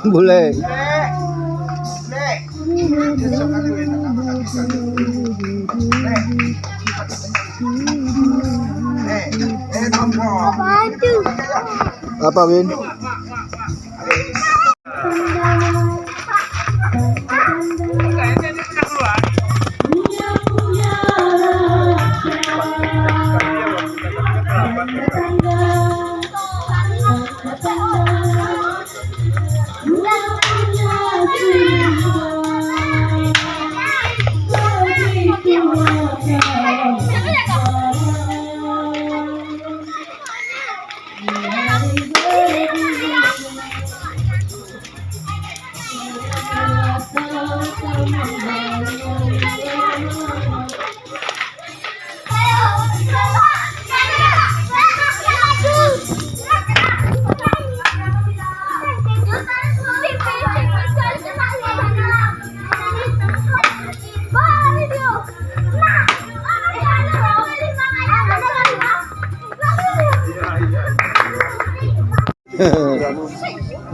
Boleh. Apa, Win?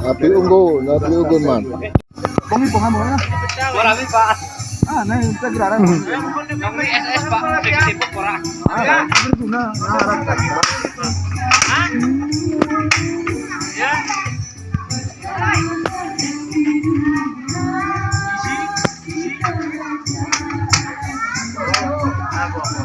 Api unggun man. Pongi kamu ya. Marami Pak. Nah itu gerakan. Kami SS Pak, sibuk ora. Berguna. Ya. Apa?